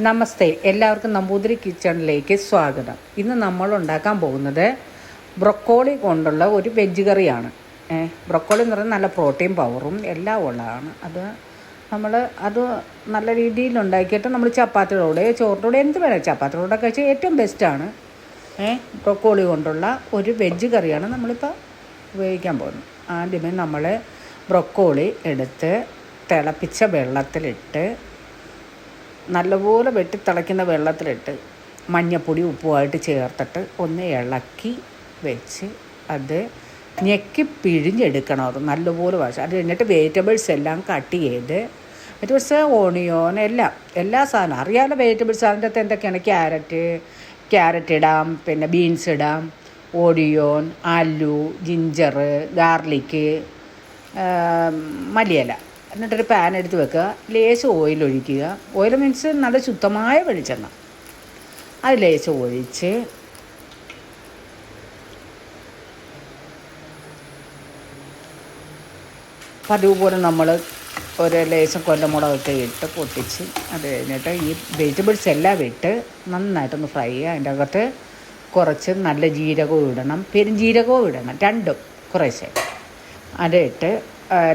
നമസ്തേ, എല്ലാവർക്കും നമ്പൂതിരി കിച്ചണിലേക്ക് സ്വാഗതം. ഇന്ന് നമ്മൾ ഉണ്ടാക്കാൻ പോകുന്നത് ബ്രൊക്കോളി കൊണ്ടുള്ള ഒരു വെജ് കറിയാണ്. ബ്രൊക്കോളി എന്ന് പറയുന്നത് നല്ല പ്രോട്ടീൻ പവറും എല്ലാം ഉള്ളതാണ്. അത് നല്ല രീതിയിൽ ഉണ്ടാക്കിയിട്ട് നമ്മൾ ചപ്പാത്തിയുടെ ചോറിൻ്റെ എന്ത് വേണം ചപ്പാത്തിയുടെ കഴിച്ചാൽ ഏറ്റവും ബെസ്റ്റാണ്. ബ്രൊക്കോളി കൊണ്ടുള്ള ഒരു വെജ് കറിയാണ് നമ്മളിപ്പോൾ ഉപയോഗിക്കാൻ പോകുന്നത്. ആദ്യമേ നമ്മൾ ബ്രൊക്കോളി എടുത്ത് തിളപ്പിച്ച വെള്ളത്തിലിട്ട് നല്ലപോലെ വെട്ടിത്തിളയ്ക്കുന്ന വെള്ളത്തിലിട്ട് മഞ്ഞപ്പൊടി ഉപ്പുമായിട്ട് ചേർത്തിട്ട് ഒന്ന് ഇളക്കി വെച്ച് അത് ഞെക്കി പിഴിഞ്ഞെടുക്കണം. അത് നല്ലപോലെ വശം അത് കഴിഞ്ഞിട്ട് വെജിറ്റബിൾസ് എല്ലാം കട്ട് ചെയ്ത് വെജിറ്റബിൾസ് ഓണിയോൻ എല്ലാ സാധനവും അറിയാമല്ലോ. വെജിറ്റബിൾസ് അതിൻ്റെ അകത്ത് എന്തൊക്കെയാണ് ക്യാരറ്റ് ഇടാം, പിന്നെ ബീൻസ് ഇടാം, ഓണിയോൻ, ആലു, ജിഞ്ചർ, ഗാർലിക്ക്, മല്ലിയില. എന്നിട്ടൊരു പാൻ എടുത്ത് വെക്കുക, ലേശം ഓയിൽ ഒഴിക്കുക. ഓയിൽ മീൻസ് നല്ല ശുദ്ധമായ വെളിച്ചെണ്ണ. അത് ലേശം ഒഴിച്ച് പതിവ് പോലെ നമ്മൾ ഒരു ലേശം കൊല്ലമുളകൊക്കെ ഇട്ട് പൊട്ടിച്ച് അത് കഴിഞ്ഞിട്ട് ഈ വെജിറ്റബിൾസ് എല്ലാം ഇട്ട് നന്നായിട്ടൊന്ന് ഫ്രൈ ചെയ്യുക. അതിൻ്റെ അകത്ത് കുറച്ച് നല്ല ജീരകവും ഇടണം, പെരുംജീരകവും ഇടണം, രണ്ടും കുറേശ്ശെ. അതിട്ട്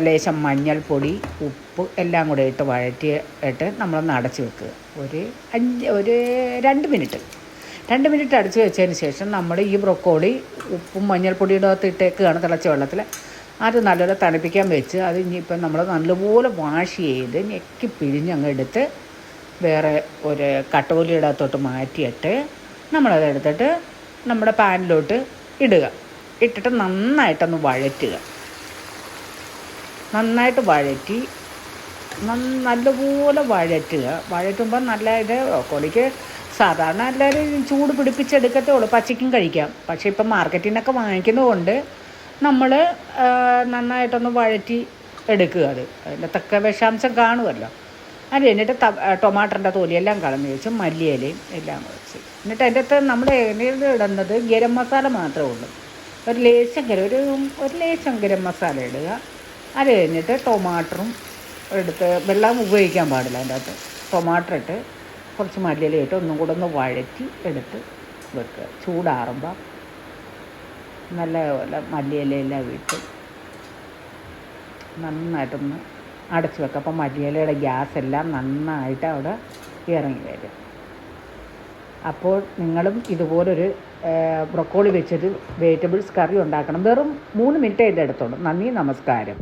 ലേശം മഞ്ഞൾപ്പൊടി, ഉപ്പ് എല്ലാം കൂടെ ഇട്ട് വഴറ്റിയിട്ട് നമ്മളൊന്ന് അടച്ച് വെക്കുക. ഒരു 2 മിനിറ്റ് അടച്ച് വെച്ചതിന് ശേഷം നമ്മൾ ഈ ബ്രൊക്കോളി ഉപ്പും മഞ്ഞൾപ്പൊടിയുടെ അകത്ത് ഇട്ടേക്കുകയാണ് തിളച്ച വെള്ളത്തിൽ. അത് നല്ലപോലെ തണുപ്പിക്കാൻ വെച്ച് അത് ഇനിയിപ്പം നമ്മൾ നല്ലപോലെ വാഷ് ചെയ്ത് ഞെക്കി പിഴിഞ്ഞങ്ങ് എടുത്ത് വേറെ ഒരു കട്ടോലിയുടെ അകത്തോട്ട് മാറ്റിയിട്ട് നമ്മളതെടുത്തിട്ട് നമ്മുടെ പാനിലോട്ട് ഇട്ടിട്ട് നന്നായിട്ടൊന്ന് വഴറ്റുക. നന്നായിട്ട് വഴറ്റി നല്ലപോലെ വഴറ്റുമ്പോൾ നല്ല ഇത് ബ്രൊക്കോളിക്ക് സാധാരണ എല്ലാവരും ചൂട് പിടിപ്പിച്ചെടുക്കത്തേ ഉള്ളൂ, പച്ചയ്ക്കും കഴിക്കാം. പക്ഷേ ഇപ്പം മാർക്കറ്റിൽ നിന്നൊക്കെ വാങ്ങിക്കുന്നതുകൊണ്ട് നമ്മൾ നന്നായിട്ടൊന്ന് വഴറ്റി എടുക്കുക. അതിൻ്റെ തക്ക വിഷാംശം കാണുമല്ലോ. അത് കഴിഞ്ഞിട്ട് ടൊമാറ്ററിൻ്റെ തൊലിയെല്ലാം കളഞ്ഞ് വെച്ച് മല്ലിയിലയും എല്ലാം വെച്ച് എന്നിട്ട് അതിൻ്റെ അകത്ത് നമ്മൾ എണ്ണയിൽ ഇടുന്നത് ഗരം മസാല മാത്രമേ ഉള്ളൂ. ഒരു ലേശം ഗരം മസാല ഇടുക. അത് കഴിഞ്ഞിട്ട് ടൊമാറ്ററും എടുത്ത് വെള്ളം ഉപയോഗിക്കാൻ പാടില്ല. അതിൻ്റെ അകത്ത് ടൊമാറ്റർ ഇട്ട് കുറച്ച് മല്ലിയില ഇട്ട് ഒന്നും കൂടെ ഒന്ന് വഴറ്റി എടുത്ത് വെക്കുക. ചൂടാറുമ്പോൾ നല്ലപോലെ മല്ലിയിലയെല്ലാം ഇട്ട് നന്നായിട്ടൊന്ന് അടച്ച് വെക്കുക. അപ്പം മല്ലിയിലയുടെ ഗ്യാസ് എല്ലാം നന്നായിട്ട് അവിടെ ഇറങ്ങി വരും. അപ്പോൾ നിങ്ങളും ഇതുപോലൊരു ബ്രൊക്കോളി വെച്ചൊരു വെജിറ്റബിൾസ് കറി ഉണ്ടാക്കണം. വെറും 3 മിനിറ്റ് ഇതിൻ്റെ എടുത്തോളൂ. നന്ദി, നമസ്കാരം.